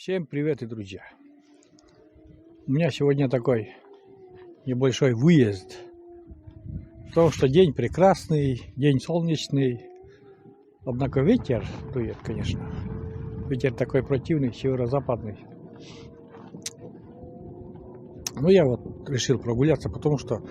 Всем привет, и друзья! У меня сегодня такой небольшой выезд. Потому что день прекрасный, день солнечный. Однако ветер дует, конечно. Ветер такой противный, северо-западный. Ну, я вот решил прогуляться, потому что,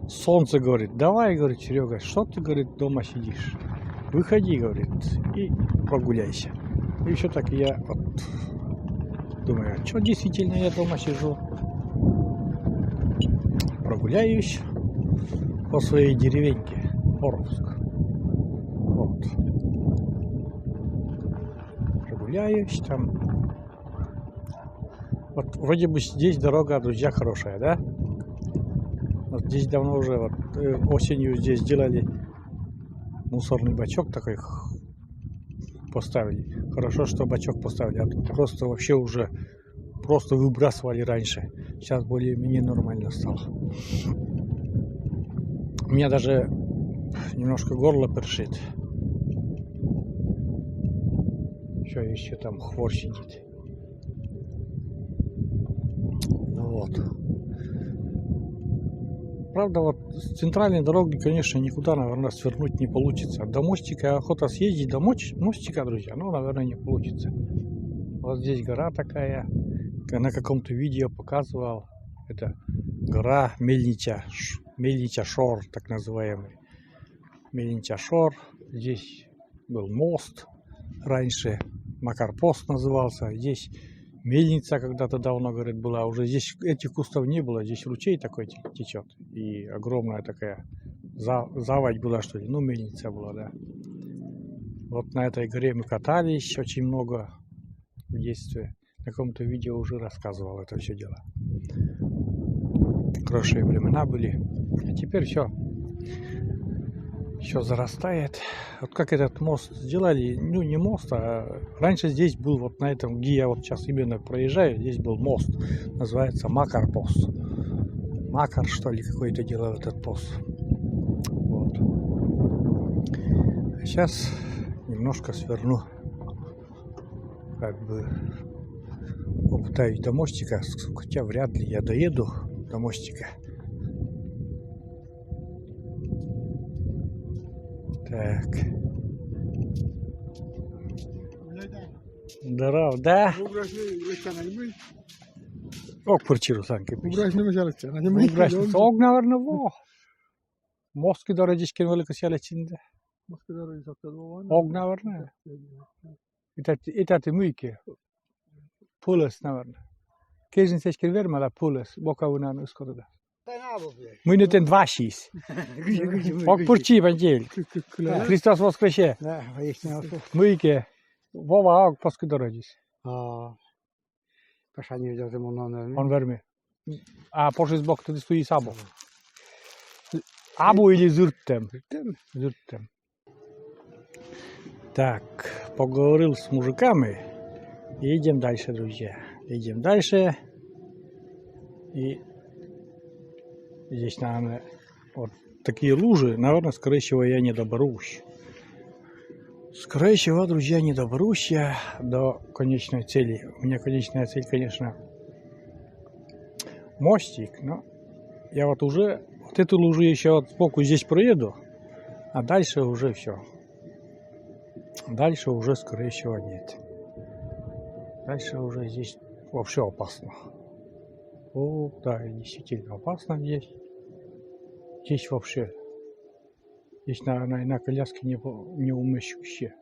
солнце говорит, давай, говорит, Серега, что ты, говорит, дома сидишь? Выходи, говорит, и прогуляйся. И все так я вот думаю, что действительно я дома сижу. Прогуляюсь по своей деревеньке, Боровск. Вот. Прогуляюсь там. Вот вроде бы здесь дорога, друзья, хорошая, да? Вот здесь давно уже, вот осенью здесь сделали мусорный бачок такой, поставили. Хорошо, что бачок поставили, а тут просто вообще уже просто выбрасывали раньше. Сейчас более-менее нормально стало. У меня даже немножко горло першит. Все, еще там хвор сидит. Ну вот. Правда, вот с центральной дороги, конечно, никуда, наверное, свернуть не получится. До мостика охота съездить, до мостика, друзья, ну, наверное, не получится. Вот здесь гора такая. На каком-то видео показывал. Это гора Мельнича Шор, так называемый. Мельнича Шор. Здесь был мост раньше. Макарпост назывался. Здесь мельница когда-то давно, говорит, была. Уже здесь этих кустов не было. Здесь ручей такой течет. И огромная такая заводь была, что ли. Ну, мельница была, да. Вот на этой горе мы катались очень много в детстве. В каком-то видео уже рассказывал это все дело. Хорошие времена были. А теперь все зарастает. Вот как этот мост сделали, ну не мост, а раньше здесь был вот на этом, где я вот сейчас именно проезжаю, здесь был мост, называется Макарпост. Макар, что ли, какой-то делал этот пост. Вот. А сейчас немножко сверну, как бы попытаюсь до мостика, хотя вряд ли я доеду до мостика. Так. Здорово, да? Ок, пурчиру санки. Ок, наверное, во. Моски дорожечки велика села içinde. Ок, наверное. Это ты мыки. Pules, наверное. Kesin seçkir vermela pules. Bokavunan ıskoda. Мы не ten вашис. Ок пурчи бандел. Христос воскресе. Мыки. Вова ок поски дорожис. Он верми. А пошли бок ты стоишь або. Або или зюртем. Зюртем. Так, поговорил с мужиками. И идем дальше, друзья. Идем дальше. И здесь, наверное, вот такие лужи. Наверное, скорее всего, я не доберусь. Скорее всего, друзья, не доберусь я до конечной цели. У меня конечная цель, конечно, мостик. Но я вот уже вот эту лужу еще вот сбоку здесь проеду. А дальше уже все. Дальше уже, скорее всего, нет. Дальше уже здесь вообще опасно. О, да, действительно опасно здесь. Здесь вообще. Здесь, наверное, на коляске не умещуще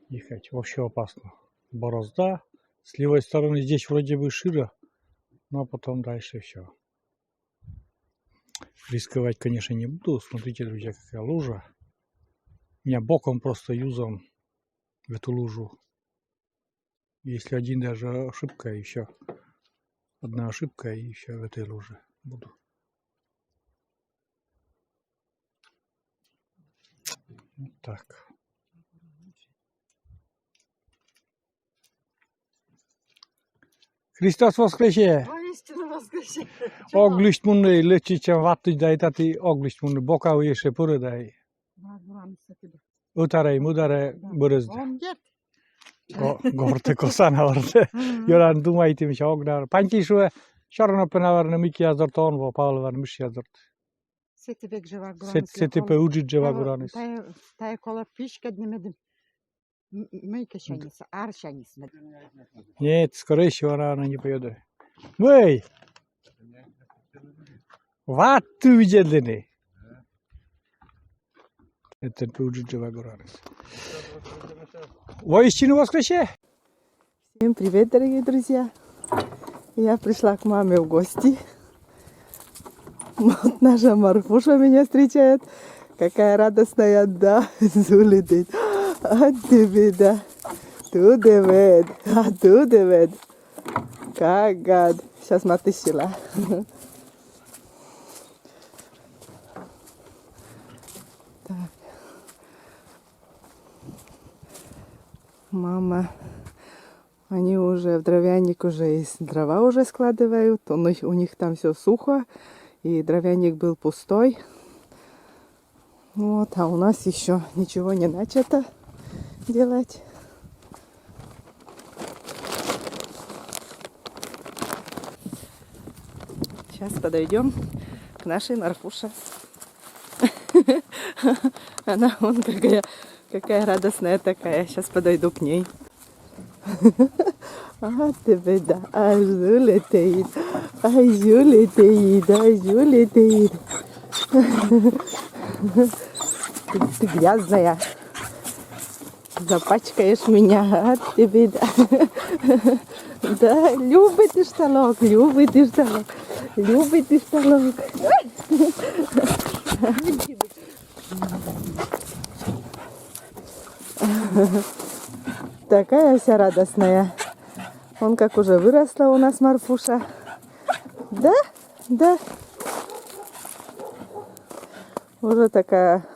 ехать. Вообще опасно. Борозда. С левой стороны здесь вроде бы широ. Но потом дальше все. Рисковать, конечно, не буду. Смотрите, друзья, какая лужа. Меня боком просто юзом в эту лужу. Если один даже ошибка, и все. Одна ошибка, и все в этой луже буду. Вот так. Христос воскресе! Oglist munni lötsitsen vattidai tati oglist munni boka yeshe puradai. Utare mudare buruzda. Горте коса, наверное. Yoran думайте, что огна. Пантишуе, шарно наверное, Мики Азортон, во Павел Вармиш Азорт. Сети бек жива гранис. Сети пеуджи жива гранис. Тая кола пишка днемедим. Мейка шайниса, ар шайнис. Нет, скорее всего, она не поедет. Эй! Вот ты видели? Это пеуджи жива гранис. Воистину воскресе! Всем привет, дорогие друзья! Я пришла к маме в гости. Вот наша Марфуша меня встречает. Какая радостная, да, зулидит. А тебе, да. Ту девед, а ту девед. Как гад. Сейчас матышила. Так. Мама. Они уже в дровяник уже из дрова уже складывают. У них там все сухо. И дровяник был пустой. Вот, а у нас еще ничего не начато делать. Сейчас подойдем к нашей Марфуше. Она вон какая радостная такая. Сейчас подойду к ней. А тебе да, а жулетеид, а жулетеид, а жулетеид. Ты грязная, запачкаешь меня, а тебе да. Да, любит и шталок, любит и шталок, любит и шталок. Такая вся радостная. Он как уже выросла у нас Марфуша. Да? Да. Уже такая,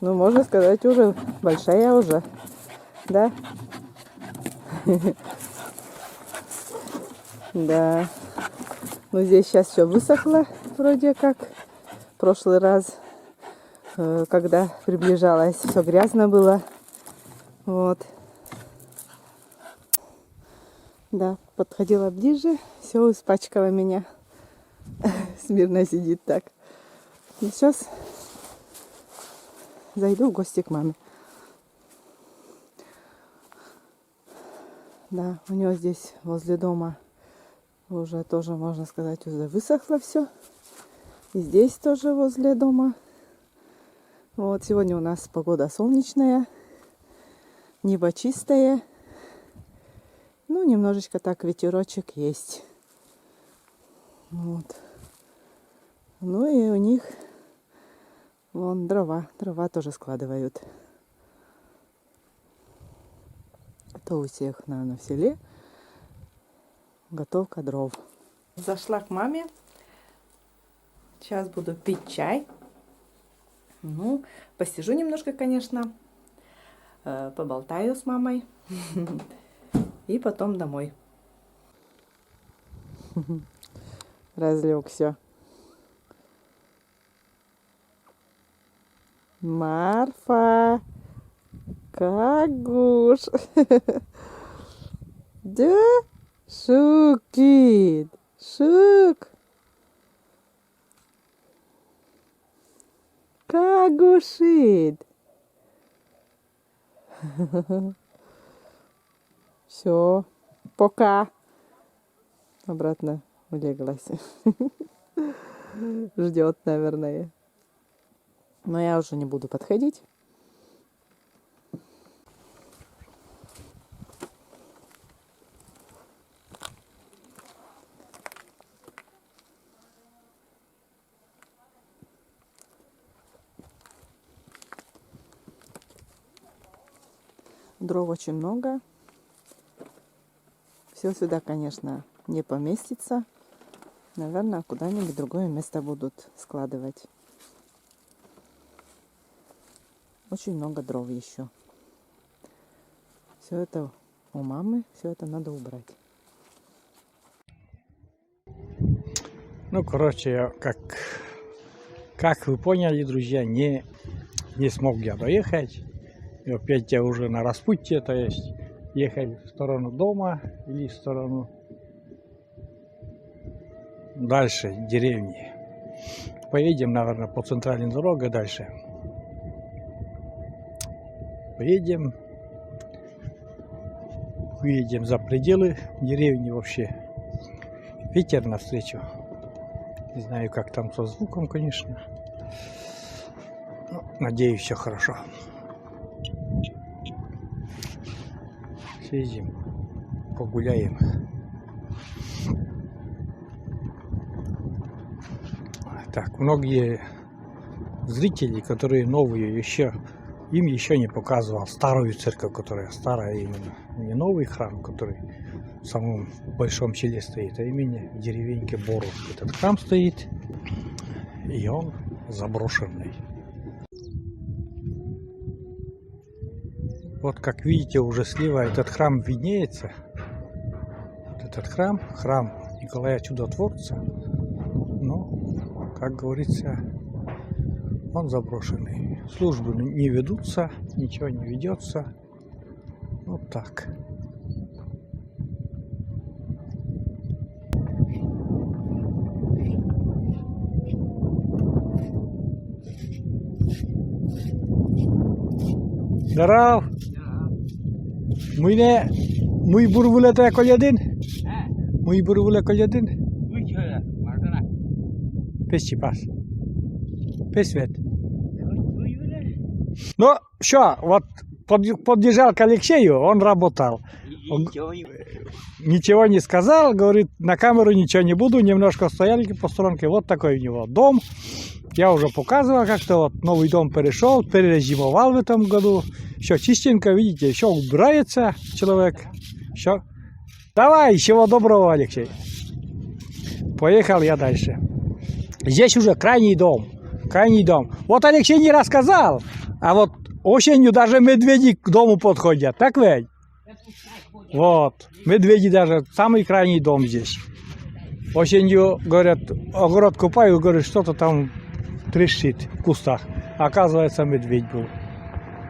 ну можно сказать, уже большая уже. Да? Да. Ну здесь сейчас все высохло вроде как. В прошлый раз, когда приближалась, все грязно было. Вот. Да, подходила ближе, все испачкала меня. Смирно сидит так. И сейчас зайду в гости к маме. Да, у нее здесь возле дома уже тоже, можно сказать, уже высохло все. И здесь тоже возле дома. Вот, сегодня у нас погода солнечная, небо чистое. Ну, немножечко так ветерочек есть. Вот. Ну и у них вон дрова тоже складывают. Это у всех, наверное, в селе готовка дров. Зашла к маме. Сейчас буду пить чай. Ну, посижу немножко, конечно. Поболтаю с мамой. И потом домой. Разлегся. Марфа. Кагуш. Да? Шукит. Шук. Кагушит. Все, пока. Обратно улеглась. Ждет, наверное. Но я уже не буду подходить. Дров очень много. Все сюда, конечно, не поместится. Наверное, куда-нибудь в другое место будут складывать. Очень много дров еще. Все это у мамы, все это надо убрать. Ну, короче, как вы поняли, друзья, не смог я доехать. И опять я уже на распутье, то есть ехать в сторону дома или в сторону дальше деревни. Поедем, наверное, по центральной дороге дальше. Поедем, выедем за пределы деревни вообще. Ветер навстречу. Не знаю, как там со звуком, конечно. Но, надеюсь, все хорошо. Съездим, погуляем. Так, многие зрители, которые новые, им еще не показывал старую церковь, которая старая именно. Не новый храм, который в самом большом селе стоит, а именно в деревеньке Боровск. Этот храм стоит, и он заброшенный. Вот как видите, уже слева этот храм виднеется. Вот этот храм Николая Чудотворца. Но, как говорится, он заброшенный. Службы не ведутся, ничего не ведется. Вот так. Здоров! Muy burbulete kolyadin? Muy burbule kolyadin? Песчи пас. Песвет. Ну, что, вот подъезжал к Алексею, он работал. Ничего не сказал, говорит, на камеру ничего не буду, немножко стояли по сторонке. Вот такой у него дом. Я уже показывал как-то, вот новый дом перешел, перезимовал в этом году. Все чистенько, видите, все убирается человек. Все. Давай, всего доброго, Алексей. Поехал я дальше. Здесь уже крайний дом. Крайний дом. Вот Алексей не рассказал, а вот осенью даже медведи к дому подходят. Так ведь? Вот. Медведи даже. Самый крайний дом здесь. Осенью, говорят, огород купаю, говорят, что-то там трещит в кустах. Оказывается, медведь был.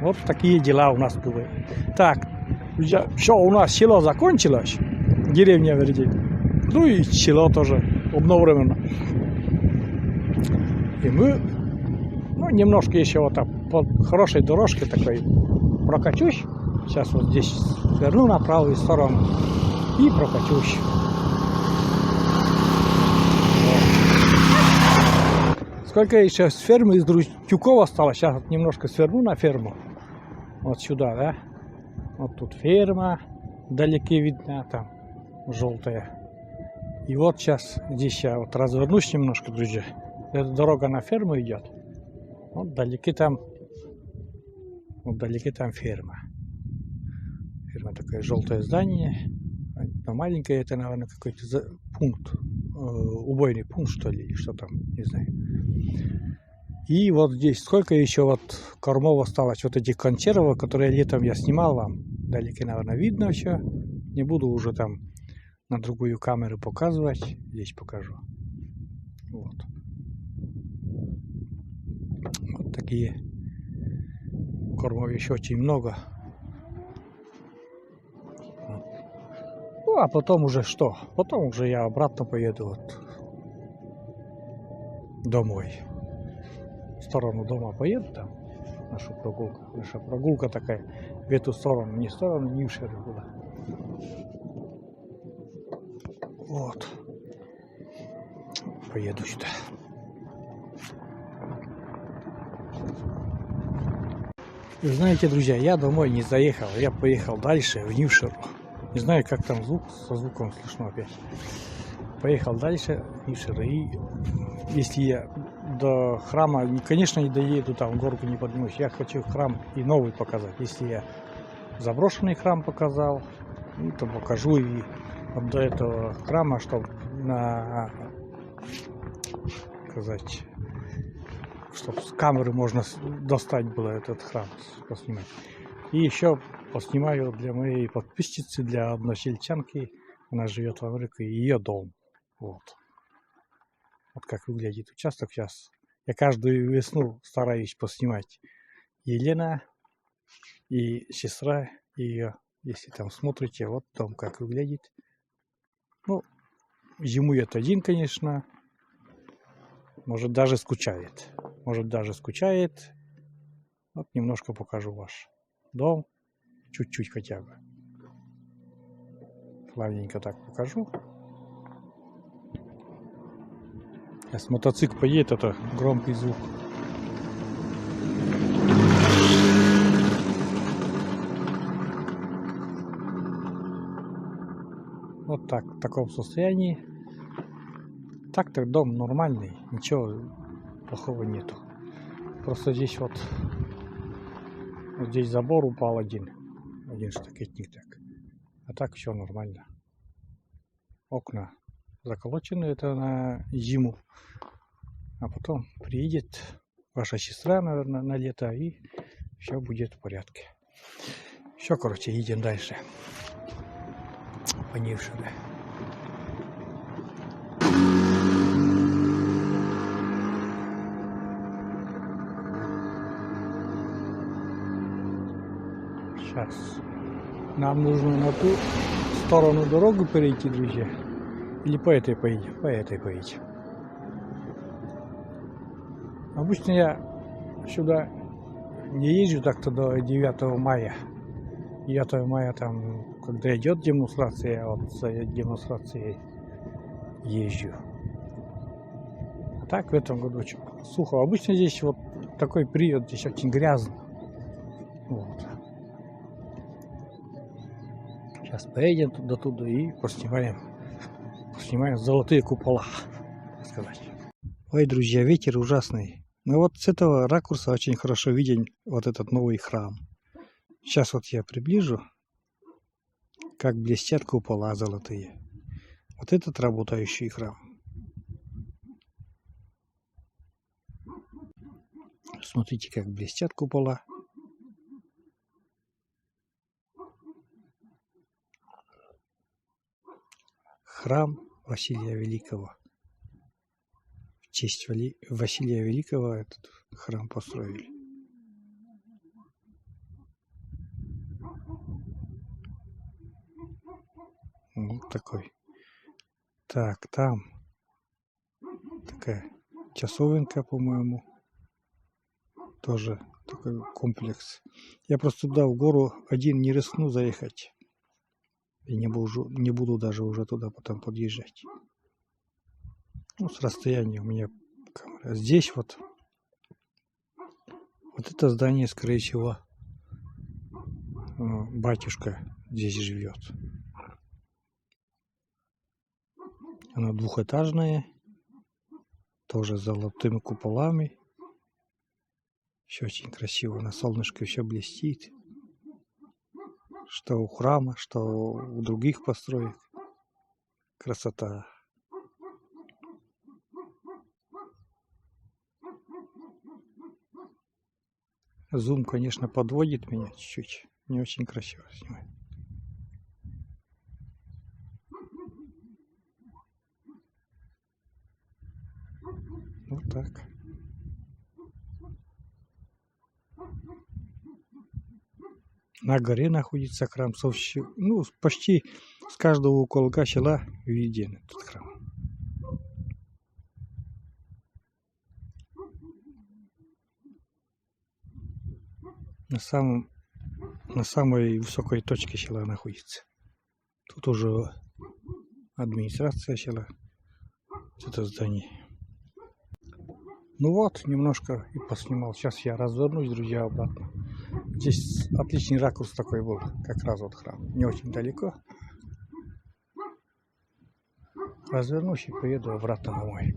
Вот такие дела у нас были. Так, все, у нас село закончилось. Деревня, вернее. Ну и село тоже одновременно. И мы, ну, немножко еще вот так по хорошей дорожке такой прокачусь. Сейчас вот здесь сверну на правую сторону и прокачусь. Сколько еще с фермы из Друзтюкова осталось? Сейчас вот немножко сверну на ферму. Вот сюда, да? Вот тут ферма. Вдалеке видно, там желтая. И вот сейчас здесь я вот развернусь немножко, друзья. Эта дорога на ферму идет. Вот вдалеке там ферма. Ферма такое желтое здание. Но маленькое, это, наверное, какой-то пункт. Убойный пункт, что ли, или что там, не знаю. И вот здесь сколько еще вот кормов осталось, вот этих консервов, которые летом я снимал вам. Вдалеке, наверное, видно еще. Не буду уже там на другую камеру показывать. Здесь покажу. Вот. Вот такие кормов еще очень много. Ну, а потом уже что? Потом уже я обратно поеду вот домой. В сторону дома поеду там. Наша прогулка такая в эту сторону. Не в сторону Нившера была. Вот. Поеду сюда. Вы знаете, друзья, я домой не заехал. Я поехал дальше, в Нившеру. Не знаю, как там звук, со звуком слышно опять. Поехал дальше в Нившеру. И если я до храма, конечно, не доеду, там горку не поднимусь. Я хочу храм и новый показать. Если я заброшенный храм показал, то покажу и вот до этого храма, чтобы сказать, чтобы с камеры можно достать было этот храм, поснимать. И еще поснимаю для моей подписчицы, для односельчанки. Она живет в Америке, и ее дом. Вот. Вот как выглядит участок сейчас. Я каждую весну стараюсь поснимать. Елена и сестра, и ее Если там смотрите, вот дом как выглядит. Ну, зимует один, конечно. Может даже скучает. Вот немножко покажу ваш дом. Чуть-чуть хотя бы. Плавненько так покажу. Сейчас мотоцикл поедет, это громкий звук. Вот так, в таком состоянии. Так-то дом нормальный, ничего плохого нету. Просто здесь вот здесь забор упал один штакетник так. А так все нормально. Окна заколочены, это на зиму. А потом приедет ваша сестра, наверное, на лето, и все будет в порядке. Все, короче, едем дальше. Понившими. Сейчас. Нам нужно на ту сторону дорогу перейти, друзья. Или по этой поедем? По этой поедем. Обычно я сюда не езжу так-то до 9 мая. 9 мая там, когда идет демонстрация, я вот за демонстрацией езжу. А так в этом году очень сухо. Обычно здесь вот такой период, здесь очень грязно. Вот. Сейчас поедем туда и поснимаем золотые купола, так сказать. Ой, друзья, ветер ужасный. Но вот с этого ракурса очень хорошо виден вот этот новый храм. Сейчас вот я приближу, как блестят купола золотые. Вот этот работающий храм. Смотрите, как блестят купола. Храм Василия Великого. В честь Василия Великого этот храм построили. Вот такой. Так, там такая часовенка, по-моему. Тоже такой комплекс. Я просто туда в гору один не рискну заехать. И не буду даже уже туда потом подъезжать. Ну, с расстояния у меня камера. Здесь вот это здание, скорее всего, батюшка здесь живет. Оно двухэтажное, тоже с золотыми куполами. Все очень красиво, на солнышке все блестит. Что у храма, что у других построек. Красота. Зум, конечно, подводит меня чуть-чуть. Не очень красиво снимает. Вот так. На горе находится храм. Ну, почти с каждого уголка села виден этот храм. На самой высокой точке села находится. Тут уже администрация села. Это здание. Ну вот, немножко и поснимал. Сейчас я развернусь, друзья, обратно. Здесь отличный ракурс такой был, как раз вот храм. Не очень далеко. Развернусь и поеду обратно домой.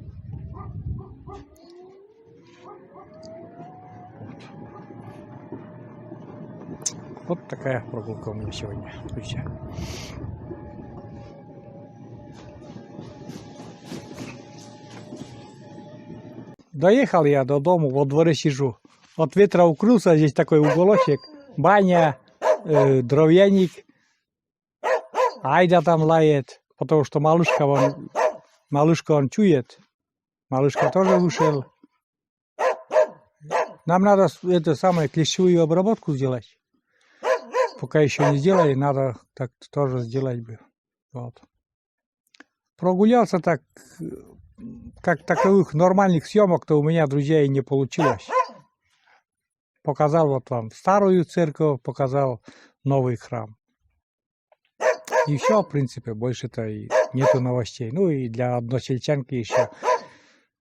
Вот такая прогулка у меня сегодня, друзья. Доехал я до дома, во дворе сижу. От ветра укрылся, здесь такой уголочек, баня, дровяник. Айда там лает, потому что малышка он чует. Малышка тоже вышел. Нам надо клещевую обработку сделать. пока еще не сделали, надо так тоже сделать бы. Вот. Прогулялся так, как таковых нормальных съемок-то у меня, друзья, и не получилось. Показал вот вам старую церковь, показал новый храм. И все, в принципе, больше-то и нету новостей. Ну и для односельчанки еще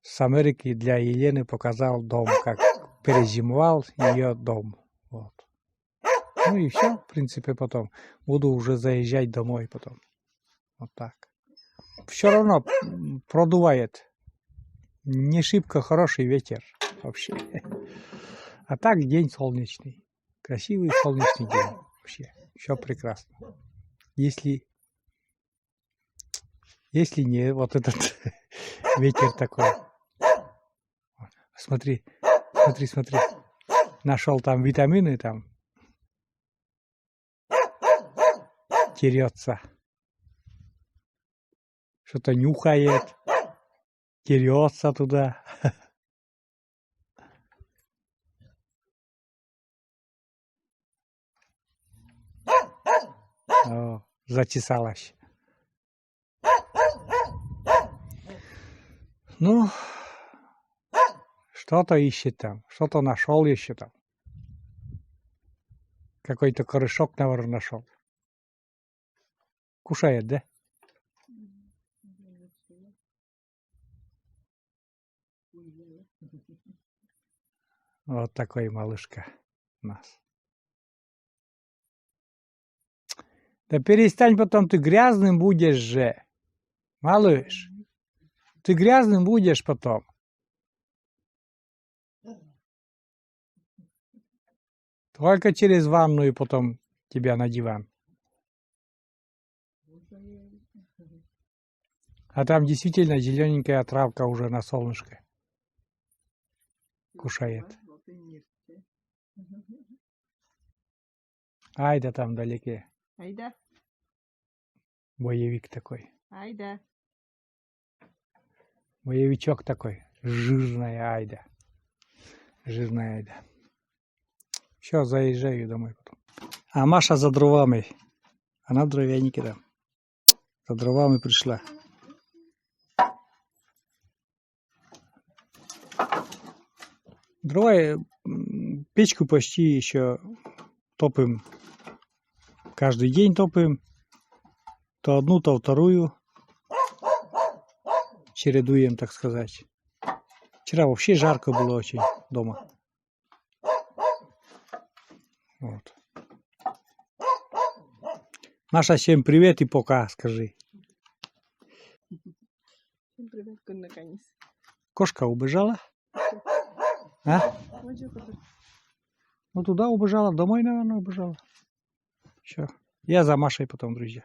с Америки, для Елены показал дом, как перезимовал ее дом. Вот. Ну и все, в принципе, потом. Буду уже заезжать домой потом. Вот так. Все равно продувает. Не шибко хороший ветер вообще. А так день солнечный. Красивый солнечный день. Вообще. Все прекрасно. Если не вот этот ветер такой. Смотри. Нашел там витамины, там. Терется. Что-то нюхает. Терется туда. О, зачесалась. Ну, что-то ищет там. Что-то нашел еще там. Какой-то корешок, наверное, нашел. Кушает, да? Вот такой малышка у нас. Да перестань, потом ты грязным будешь же. Малыш. Ты грязным будешь потом. Только через ванну и потом тебя на диван. А там действительно зелененькая травка уже на солнышке. Кушает. Айда там вдалеке. Айда. Боевик такой. Айда. Боевичок такой. Жирная Айда. Жирная Айда. Все, заезжаю домой потом. А Маша за дровами. Она в дровянике там. За дровами пришла. Дрова, печку почти еще топим. Каждый день топим. То одну, то вторую. Чередуем, так сказать. Вчера вообще жарко было очень дома. Вот. Маша, всем привет и пока, скажи. Всем привет, наконец. Кошка убежала? А? Ну туда убежала, домой, наверное, убежала. Все. Я за Машей потом, друзья.